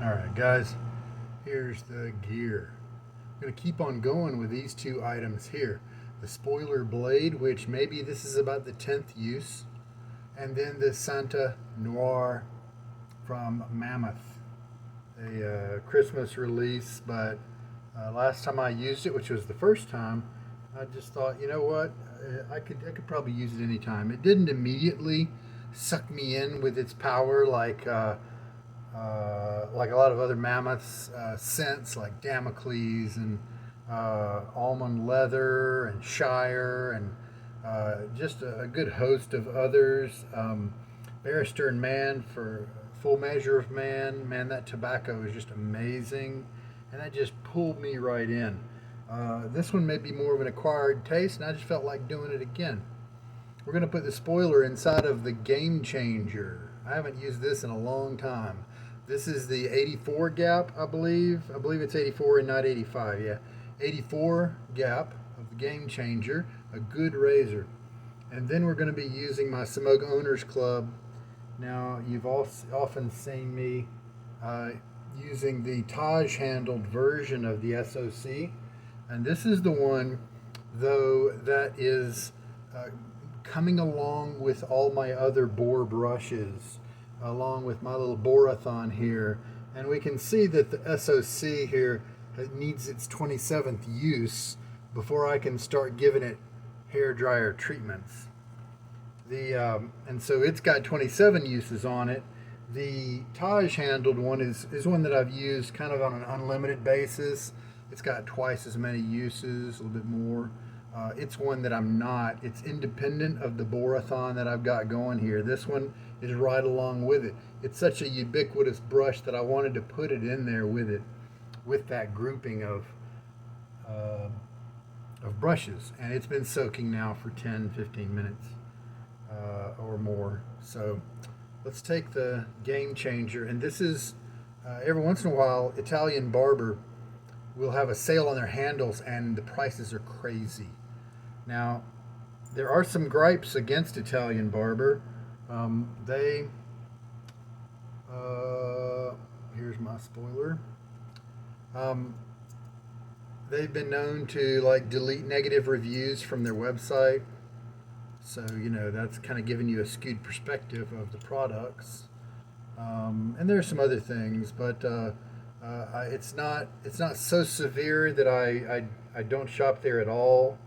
Alright guys, here's the gear. I'm going to keep on going with these two items here. The spoiler blade, which maybe this is about the 10th use, and then the Santa Noir from Mammoth. A Christmas release, but last time I used it, which was the first time, I just thought, you know what, I could probably use it anytime. It didn't immediately suck me in with its power like a lot of other Mammoths scents like Damocles and Almond Leather and Shire and just a good host of others. Barrister and Man for Full Measure of Man. Man, that tobacco is just amazing, and that just pulled me right in. This one may be more of an acquired taste, and I just felt like doing it again. We're going to put the spoiler inside of the Game Changer. I haven't used this in a long time. This is the 84 gap, I believe. I believe it's 84 and not 85, yeah. 84 gap of the Game Changer, a good razor. And then we're going to be using my Semogue Owners Club. Now, you've often seen me using the Taj-handled version of the SOC. And this is the one, though, that is coming along with all my other Boar brushes, along with my little Boarathon here. And we can see that the SOC here needs its 27th use before I can start giving it hair dryer treatments. And so it's got 27 uses on it. The Taj handled one is one that I've used kind of on an unlimited basis. It's got twice as many uses, a little bit more. It's one that I'm not. It's independent of the Boarathon that I've got going here. This one is right along with it. It's such a ubiquitous brush that I wanted to put it in there with it, with that grouping of brushes. And it's been soaking now for 10-15 minutes or more. So let's take the Game Changer. And this is, every once in a while, Italian Barber will have a sale on their handles and the prices are crazy. Now, there are some gripes against Italian Barber. Here's my spoiler. They've been known to like delete negative reviews from their website. So, you know, that's kind of giving you a skewed perspective of the products. And there are some other things, but it's not so severe that I don't shop there at all.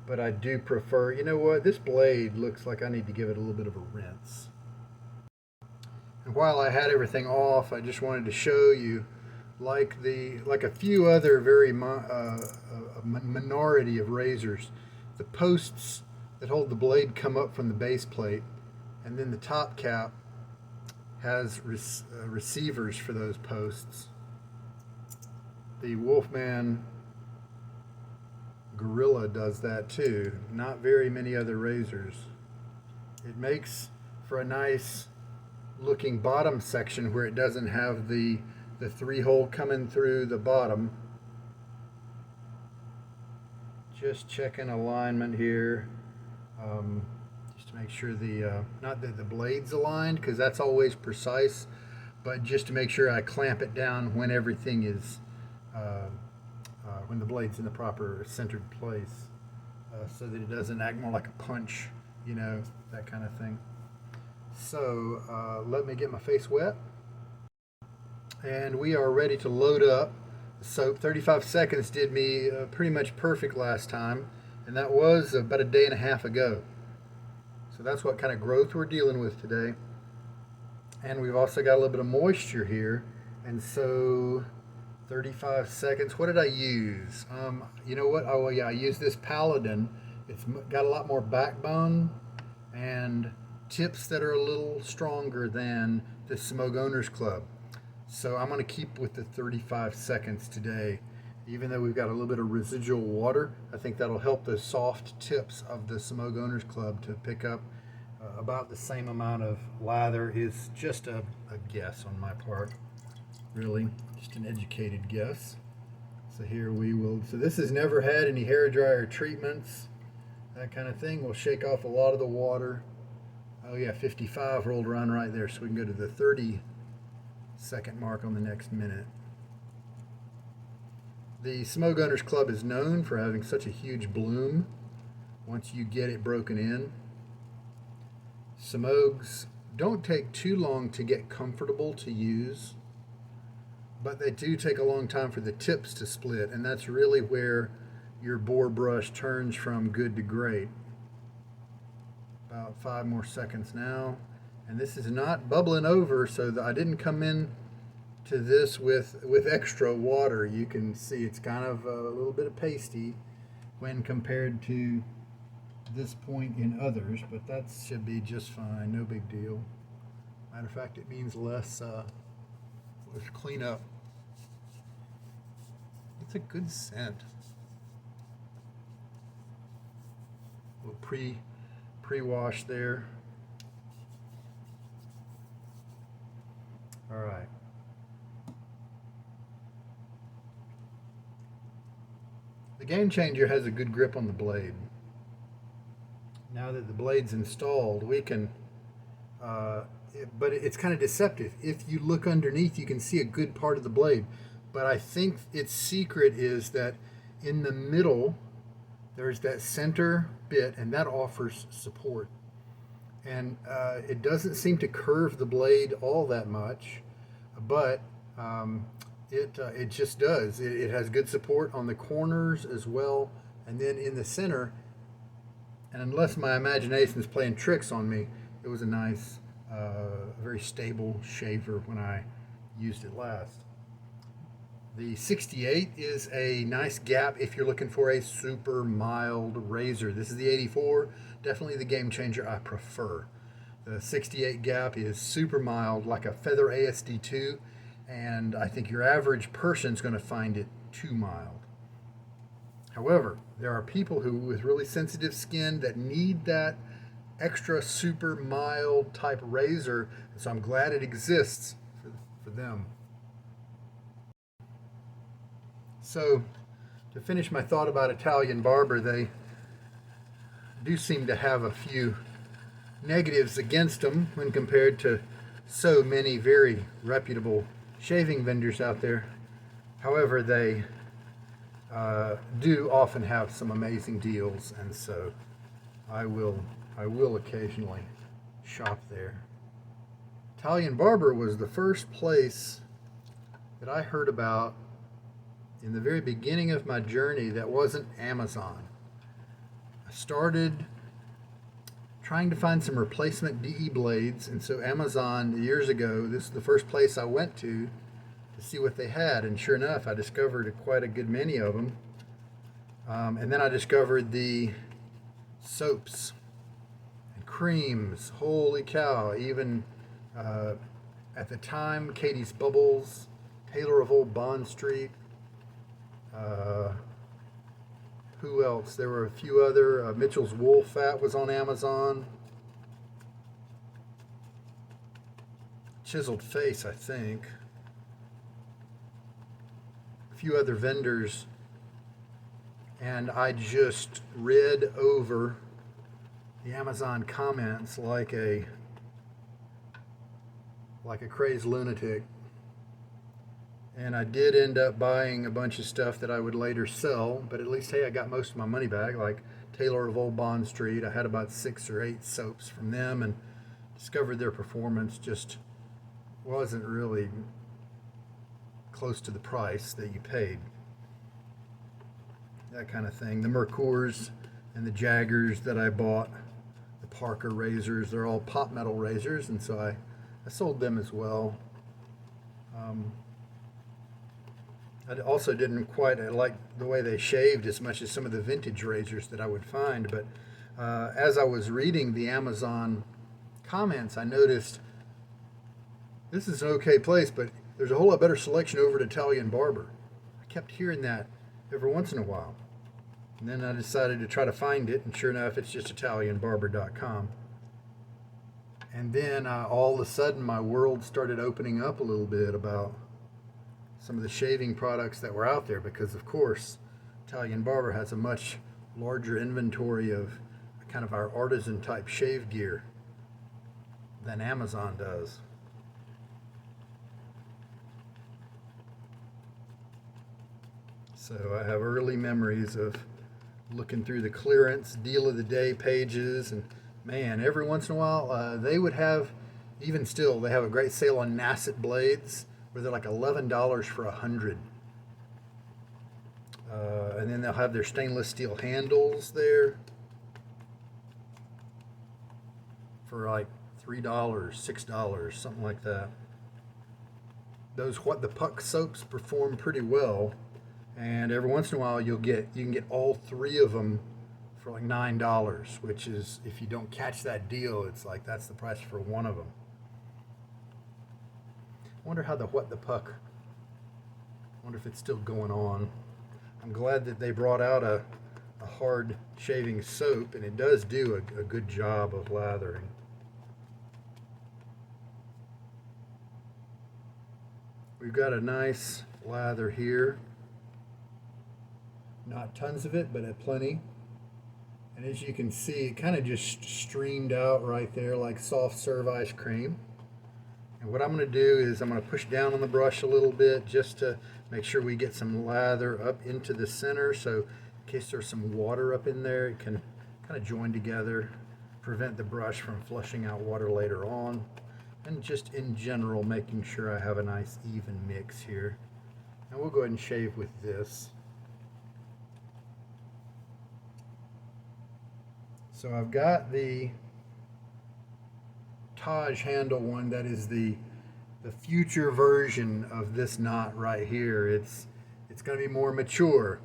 But I do prefer, you know what, this blade looks like I need to give it a little bit of a rinse. And while I had everything off, I just wanted to show you, like a few other very minority of razors, the posts that hold the blade come up from the base plate, and then the top cap has receivers for those posts. The Wolfman Gorilla does that too. Not very many other razors. It makes for a nice looking bottom section where it doesn't have the 3-hole coming through the bottom. Just checking alignment here, just to make sure not that the blade's aligned, because that's always precise, but just to make sure I clamp it down when everything is when the blade's in the proper centered place, so that it doesn't act more like a punch, you know, that kind of thing. So let me get my face wet, and we are ready to load up the soap. 35 seconds did me pretty much perfect last time, and that was about a day and a half ago. So that's what kind of growth we're dealing with today. And we've also got a little bit of moisture here, and so 35 seconds. What did I use? You know what? Oh, yeah, I used this Paladin. It's got a lot more backbone and tips that are a little stronger than the Semogue Owners Club. So I'm going to keep with the 35 seconds today. Even though we've got a little bit of residual water, I think that'll help the soft tips of the Semogue Owners Club to pick up about the same amount of lather. Is just a guess on my part. Really, just an educated guess. So here we will, so this has never had any hair dryer treatments, that kind of thing. We'll shake off a lot of the water. Oh yeah, 55 rolled around right there, so we can go to the 30 second mark on the next minute. The Semogue Owners Club is known for having such a huge bloom once you get it broken in. Semogues don't take too long to get comfortable to use, but they do take a long time for the tips to split, and that's really where your Boar brush turns from good to great. About 5 more seconds now, and this is not bubbling over, so that I didn't come in to this with extra water. You can see it's kind of a little bit of pasty when compared to this point in others, but that should be just fine, no big deal. Matter of fact, it means less cleanup. It's a good scent. A little pre-wash there. All right. The Game Changer has a good grip on the blade. Now that the blade's installed, we can, but it's kind of deceptive. If you look underneath, you can see a good part of the blade. But I think its secret is that in the middle, there's that center bit, and that offers support. And it doesn't seem to curve the blade all that much, but it just does. It has good support on the corners as well, and then in the center. And unless my imagination is playing tricks on me, it was a nice, very stable shaver when I used it last. The 68 is a nice gap if you're looking for a super mild razor. This is the 84, definitely the Game Changer I prefer. The 68 gap is super mild, like a Feather ASD2, and I think your average person's going to find it too mild. However, there are people who, with really sensitive skin, that need that extra super mild type razor, so I'm glad it exists for them. So, to finish my thought about Italian Barber, they do seem to have a few negatives against them when compared to so many very reputable shaving vendors out there. However, they do often have some amazing deals, and so I will occasionally shop there. Italian Barber was the first place that I heard about in the very beginning of my journey that wasn't Amazon. I started trying to find some replacement DE blades, and so Amazon years ago, this is the first place I went to see what they had, and sure enough, I discovered quite a good many of them. And then I discovered the soaps and creams. Holy cow! Even at the time, Katie's Bubbles, Taylor of Old Bond Street. Who else? There were a few other. Mitchell's Wool Fat was on Amazon. Chiseled Face, I think. A few other vendors. And I just read over the Amazon comments like a crazed lunatic. And I did end up buying a bunch of stuff that I would later sell, but at least, hey, I got most of my money back, like Taylor of Old Bond Street. I had about 6 or 8 soaps from them and discovered their performance just wasn't really close to the price that you paid. That kind of thing. The Mercurs and the Jaggers that I bought, the Parker razors, they're all pot metal razors, and so I sold them as well. I also didn't quite like the way they shaved as much as some of the vintage razors that I would find, but as I was reading the Amazon comments, I noticed this is an okay place, but there's a whole lot better selection over at Italian Barber. I kept hearing that every once in a while. And then I decided to try to find it, and sure enough, it's just ItalianBarber.com. And then all of a sudden, my world started opening up a little bit about some of the shaving products that were out there, because of course Italian Barber has a much larger inventory of kind of our artisan type shave gear than Amazon does. So I have early memories of looking through the clearance deal of the day pages, and man, every once in a while they would have, even still, they have a great sale on Nasset blades where they're like $11 for 100. And then they'll have their stainless steel handles there for like $3, $6, something like that. Those What the Puck soaps perform pretty well, and every once in a while you can get all three of them for like $9, which is, if you don't catch that deal, it's like that's the price for one of them. I wonder how the What the Puck, I wonder if it's still going on. I'm glad that they brought out a hard shaving soap, and it does do a good job of lathering. We've got a nice lather here. Not tons of it, but plenty. And as you can see, it kind of just streamed out right there like soft serve ice cream. And what I'm going to do is I'm going to push down on the brush a little bit just to make sure we get some lather up into the center, so in case there's some water up in there, it can kind of join together, prevent the brush from flushing out water later on. And just in general, making sure I have a nice even mix here. And we'll go ahead and shave with this. So I've got the Taj handle one that is the future version of this knot right here. It's going to be more mature,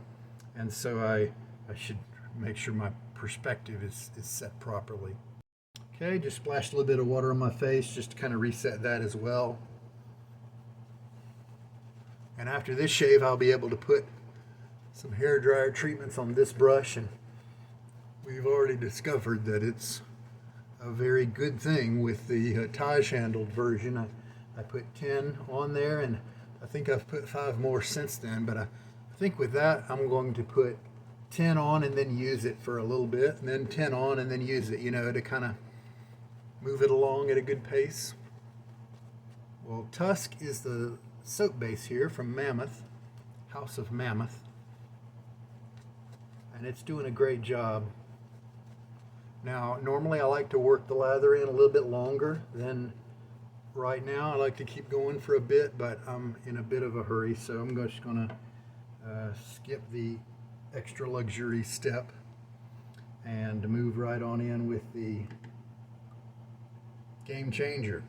and so I should make sure my perspective is set properly. Okay, just splashed a little bit of water on my face just to kind of reset that as well. And after this shave, I'll be able to put some hair dryer treatments on this brush, and we've already discovered that it's a very good thing with the Taj handled version. I put 10 on there, and I think I've put 5 more since then, but I think with that I'm going to put 10 on and then use it for a little bit, and then 10 on and then use it, you know, to kind of move it along at a good pace. Well, Tusk is the soap base here from Mammoth, House of Mammoth, and it's doing a great job. Now, normally I like to work the lather in a little bit longer than right now. I like to keep going for a bit, but I'm in a bit of a hurry, so I'm just going to skip the extra luxury step and move right on in with the Game Changer.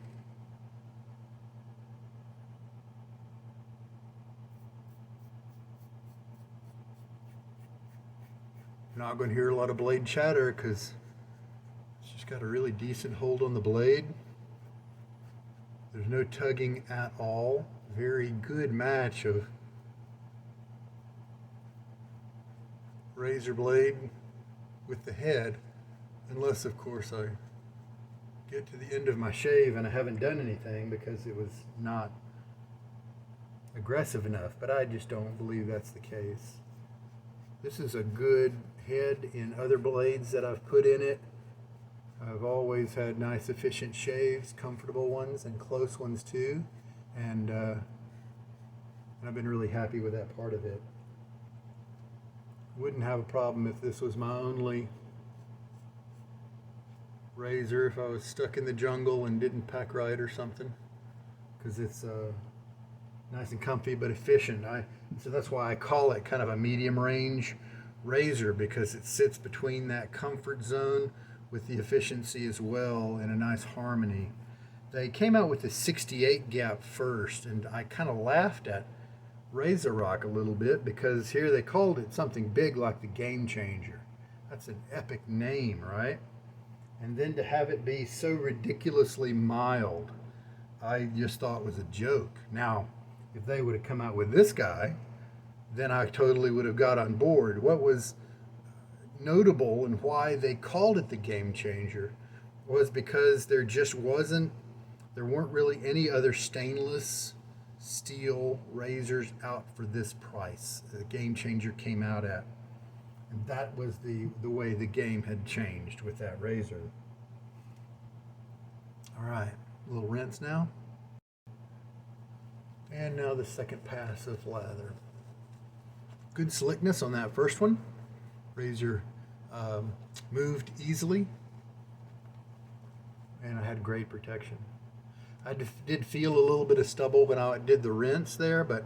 You're not going to hear a lot of blade chatter because it's just got a really decent hold on the blade. There's no tugging at all. Very good match of razor blade with the head, unless of course I get to the end of my shave and I haven't done anything because it was not aggressive enough, but I just don't believe that's the case. This is a good head in other blades that I've put in it. I've always had nice efficient shaves, comfortable ones and close ones too, and I've been really happy with that part of it. Wouldn't have a problem if this was my only razor, if I was stuck in the jungle and didn't pack right or something, because it's nice and comfy but efficient. So that's why I call it kind of a medium range razor, because it sits between that comfort zone with the efficiency as well in a nice harmony. They came out with the 68 gap first, and I kind of laughed at Razorock a little bit because here they called it something big like the Game Changer. That's an epic name, right? And then to have it be so ridiculously mild, I just thought was a joke. Now, if they would have come out with this guy, then I totally would have got on board. What was notable and why they called it the Game Changer was because there weren't really any other stainless steel razors out for this price. The Game Changer came out at, and that was the way the game had changed with that razor. All right, a little rinse now, and now the second pass of lather. Good slickness on that first one. Razor moved easily, and I had great protection. I did feel a little bit of stubble when I did the rinse there, but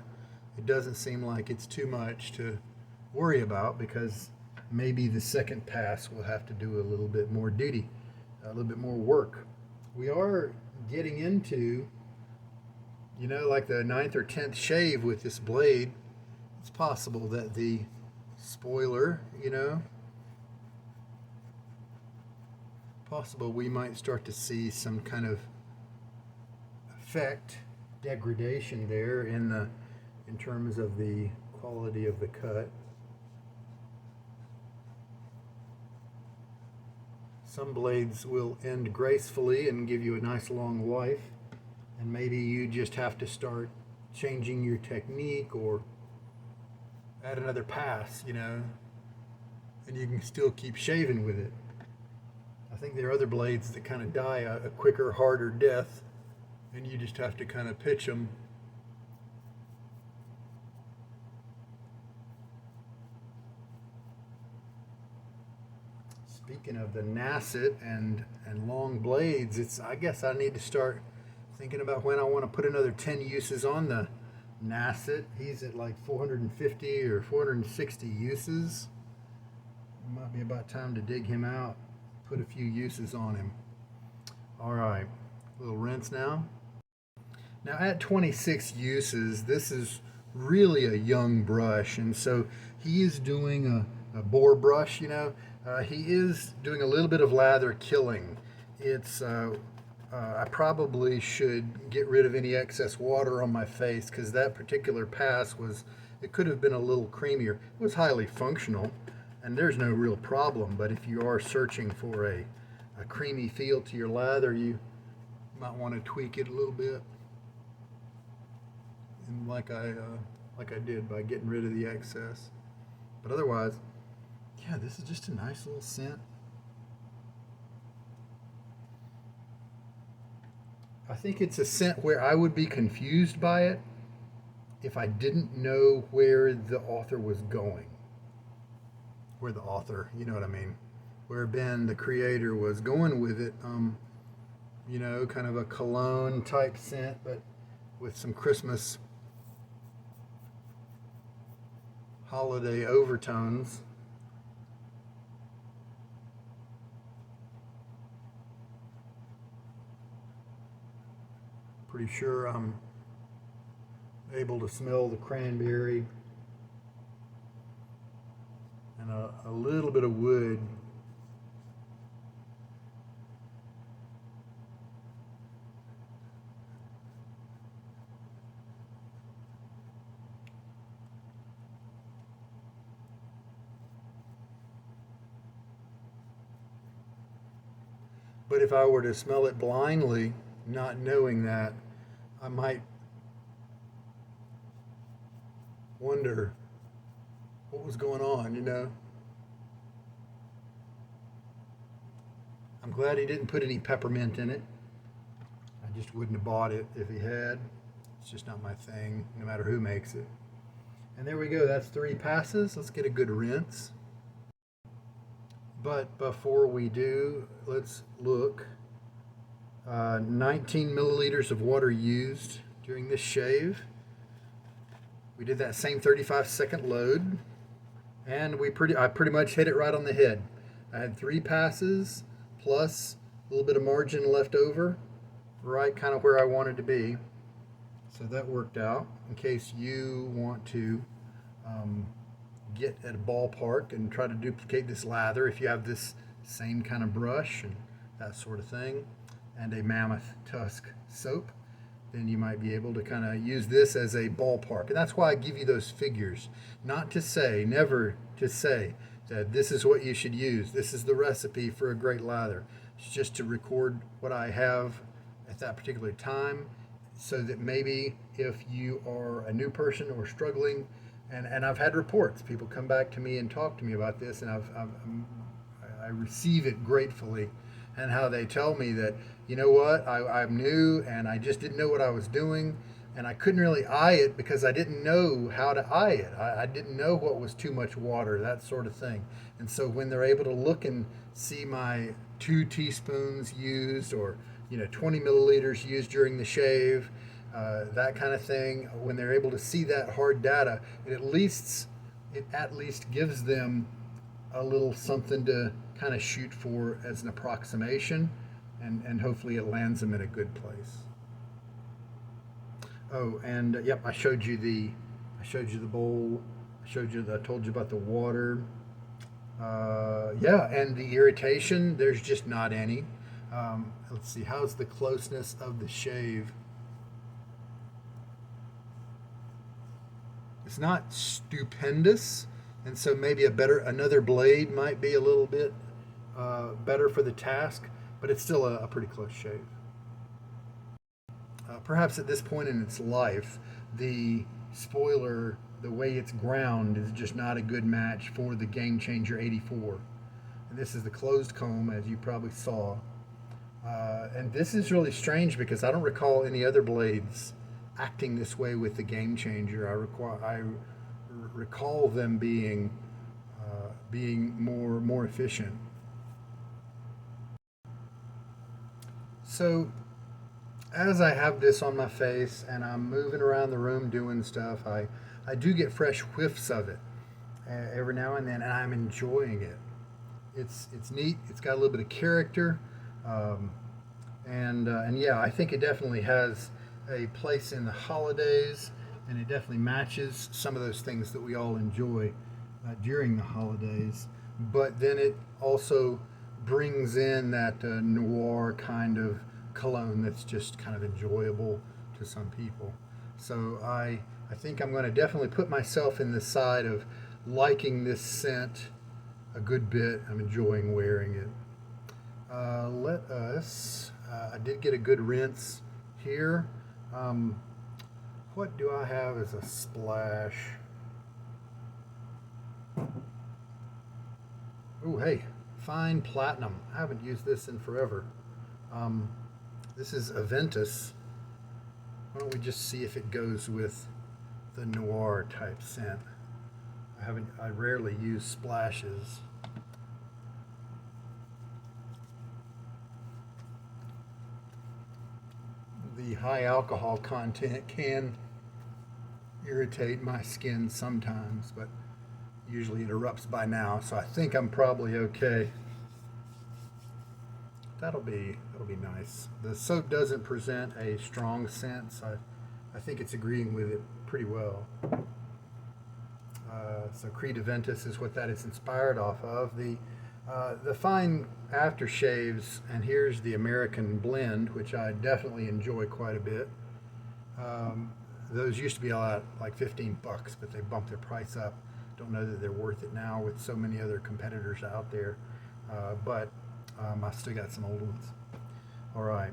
it doesn't seem like it's too much to worry about, because maybe the second pass will have to do a little bit more duty, a little bit more work. We are getting into, like the 9th or 10th shave with this blade. It's possible that the spoiler, possible we might start to see some kind of effect, degradation there in terms of the quality of the cut. Some blades will end gracefully and give you a nice long life, and maybe you just have to start changing your technique or add another pass, and you can still keep shaving with it. I think there are other blades that kind of die a quicker, harder death, and you just have to kind of pitch them. Speaking of the Nasset and long blades, I guess I need to start thinking about when I want to put another 10 uses on the Nasset. He's at like 450 or 460 uses. It might be about time to dig him out, put a few uses on him. All right, a little rinse now. Now at 26 uses, this is really a young brush, and so he is doing a Boar brush, he is doing a little bit of lather killing. It's I probably should get rid of any excess water on my face, because that particular pass it could have been a little creamier. It was highly functional, and there's no real problem, but if you are searching for a creamy feel to your lather, you might want to tweak it a little bit. And like I did by getting rid of the excess. But otherwise, yeah, this is just a nice little scent. I think it's a scent where I would be confused by it if I didn't know where the author was going. Where the author, you know what I mean? Where Ben, the creator, was going with it. Kind of a cologne type scent, but with some Christmas holiday overtones. Pretty sure I'm able to smell the cranberry and a little bit of wood. But if I were to smell it blindly, not knowing that, I might wonder what was going on, I'm glad he didn't put any peppermint in it. I just wouldn't have bought it if he had. It's just not my thing, no matter who makes it. And there we go, that's 3 passes. Let's get a good rinse. But before we do, let's look. 19 milliliters of water used during this shave. We did that same 35-second load, and I pretty much hit it right on the head. I had 3 passes plus a little bit of margin left over, right kind of where I wanted to be. So that worked out. In case you want to get at a ballpark and try to duplicate this lather, if you have this same kind of brush and that sort of thing, and a Mammoth Tusk soap, then you might be able to kind of use this as a ballpark. And that's why I give you those figures. Never to say that this is what you should use. This is the recipe for a great lather. It's just to record what I have at that particular time, so that maybe if you are a new person or struggling, and I've had reports, people come back to me and talk to me about this, and I receive it gratefully, and how they tell me that, you know what, I'm new and I just didn't know what I was doing, and I couldn't really eye it because I didn't know how to eye it. I didn't know what was too much water, that sort of thing. And so when they're able to look and see my 2 teaspoons used, or 20 milliliters used during the shave, that kind of thing, when they're able to see that hard data, it at least gives them a little something to kind of shoot for as an approximation, and hopefully it lands them in a good place. Oh, and yep, I showed you the bowl. I told you about the water. Yeah, and the irritation, there's just not any. Let's see, how's the closeness of the shave? It's not stupendous, and so maybe another blade might be a little bit better for the task, but it's still a pretty close shave. Perhaps at this point in its life, the spoiler, the way it's ground, is just not a good match for the Game Changer 84. And this is the closed comb, as you probably saw. And this is really strange because I don't recall any other blades acting this way with the Game Changer. I recall them being more efficient. So as I have this on my face and I'm moving around the room doing stuff, I do get fresh whiffs of it every now and then, and I'm enjoying it. It's neat. It's got a little bit of character, and yeah, I think it definitely has a place in the holidays, and it definitely matches some of those things that we all enjoy during the holidays. But then it also brings in that noir kind of cologne that's just kind of enjoyable to some people. So I think I'm going to definitely put myself in the side of liking this scent a good bit. I'm enjoying wearing it. I did get a good rinse here. What do I have as a splash? Oh, hey, fine platinum. I haven't used this in forever. This is Aventus. Why don't we just see if it goes with the noir type scent? I rarely use splashes. The high alcohol content can irritate my skin sometimes, but usually it erupts by now, so I think I'm probably okay. That'll be nice. The soap doesn't present a strong scent, so I think it's agreeing with it pretty well. So Creed Aventus is what that is inspired off of. The fine aftershaves, and here's the American blend, which I definitely enjoy quite a bit. Those used to be a lot, like $15, but they bumped their price up. Don't know that they're worth it now with so many other competitors out there, but I still got some old ones. All right.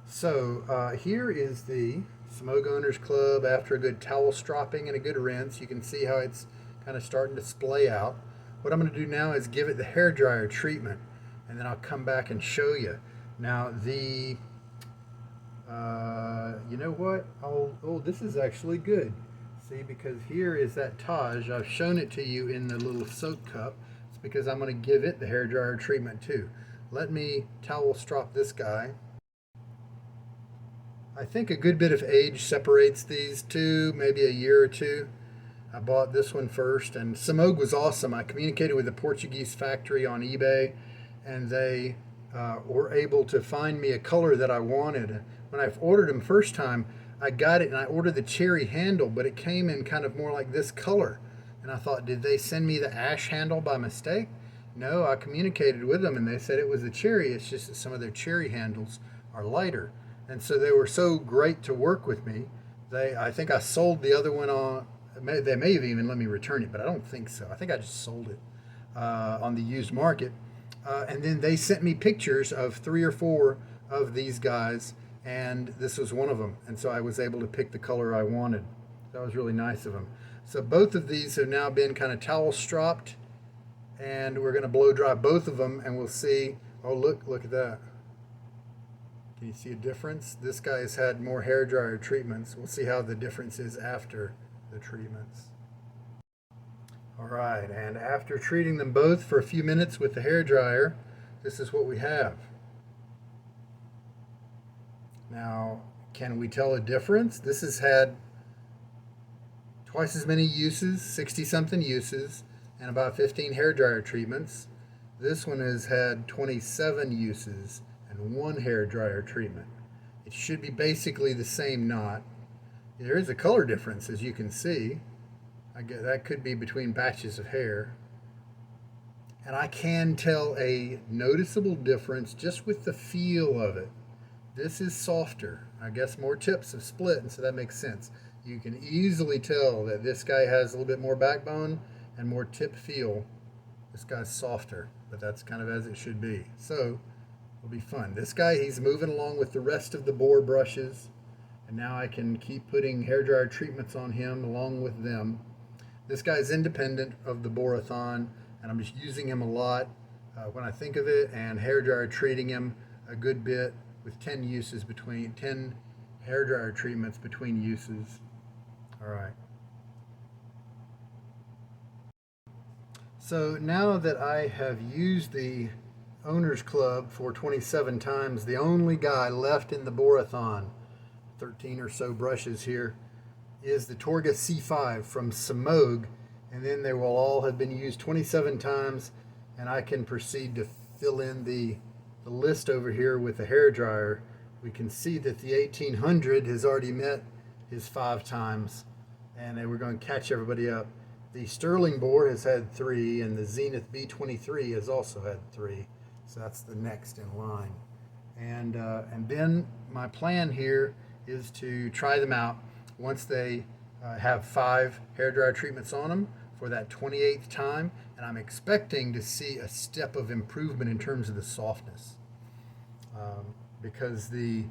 So here is the Semogue Owners Club after a good towel stropping and a good rinse. You can see how it's kind of starting to splay out. What I'm going to do now is give it the hairdryer treatment, and then I'll come back and show you. Now you know what? Oh, this is actually good. See, because here is that Taj. I've shown it to you in the little soap cup. It's because I'm going to give it the hairdryer treatment too. Let me towel strop this guy. I think a good bit of age separates these two, maybe a year or two. I bought this one first, and Semogue was awesome. I communicated with the Portuguese factory on eBay, and they were able to find me a color that I wanted. When I ordered them first time, I got it, and I ordered the cherry handle, but it came in kind of more like this color. And I thought, did they send me the ash handle by mistake? No, I communicated with them, and they said it was the cherry. It's just that some of their cherry handles are lighter. And so they were so great to work with me. I think I sold the other one on. They may have even let me return it, but I don't think so. I think I just sold it on the used market. And then they sent me pictures of 3 or 4 of these guys, and this was one of them. And so I was able to pick the color I wanted. That was really nice of them. So both of these have now been kind of towel stropped, and we're going to blow dry both of them, and we'll see. Oh, look at that. Can you see a difference? This guy's had more hair dryer treatments. We'll see how the difference is after the treatments. All right, and after treating them both for a few minutes with the hair dryer, this is what we have. Now, can we tell a difference? This has had twice as many uses, 60-something uses, and about 15 hair dryer treatments. This one has had 27 uses and 1 hair dryer treatment. It should be basically the same knot. There is a color difference, as you can see. I guess that could be between batches of hair. And I can tell a noticeable difference just with the feel of it. This is softer. I guess more tips have split, and so that makes sense. You can easily tell that this guy has a little bit more backbone and more tip feel. This guy's softer, but that's kind of as it should be. So it'll be fun. This guy, he's moving along with the rest of the Boar brushes, and now I can keep putting hair dryer treatments on him along with them. This guy's independent of the Boarathon, and I'm just using him a lot when I think of it, and hair dryer treating him a good bit with 10 hair dryer treatments between uses. All right. So now that I have used the Owners Club for 27 times, the only guy left in the Boarathon, 13 or so brushes here, is the Torga C5 from Semogue, and then they will all have been used 27 times, and I can proceed to fill in the list over here with the hair dryer. We can see that the 1800 has already met his 5 times, and we're going to catch everybody up. The Sterling Boar has had 3, and the Zenith B23 has also had 3, so that's the next in line. And then my plan here is to try them out once they have 5 hair dryer treatments on them for that 28th time, and I'm expecting to see a step of improvement in terms of the softness, because the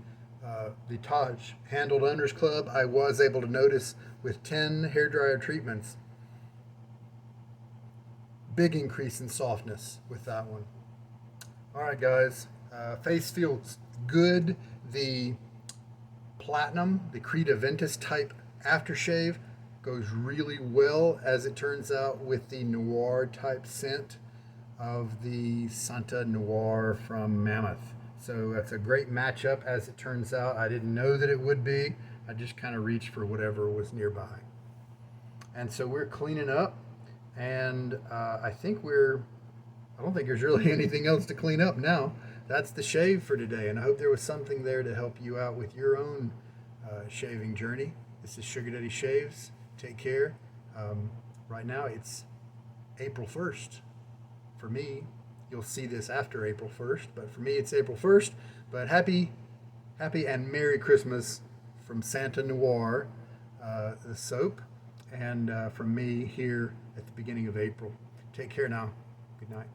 Taj handled Owners Club, I was able to notice with 10 hair dryer treatments, big increase in softness with that one. All right, guys, face feels good. The Platinum, the Creta Ventus type aftershave, goes really well, as it turns out, with the Noir type scent of the Santa Noir from Mammoth. So that's a great matchup, as it turns out. I didn't know that it would be. I just kind of reached for whatever was nearby. And so we're cleaning up, and I don't think there's really anything else to clean up now. That's the shave for today, and I hope there was something there to help you out with your own shaving journey. This is Sugar Daddy Shaves. Take care. Right now it's April 1st. For me, you'll see this after April 1st, but for me it's April 1st. But happy and Merry Christmas from Santa Noir, the soap, and from me here at the beginning of April. Take care now. Good night.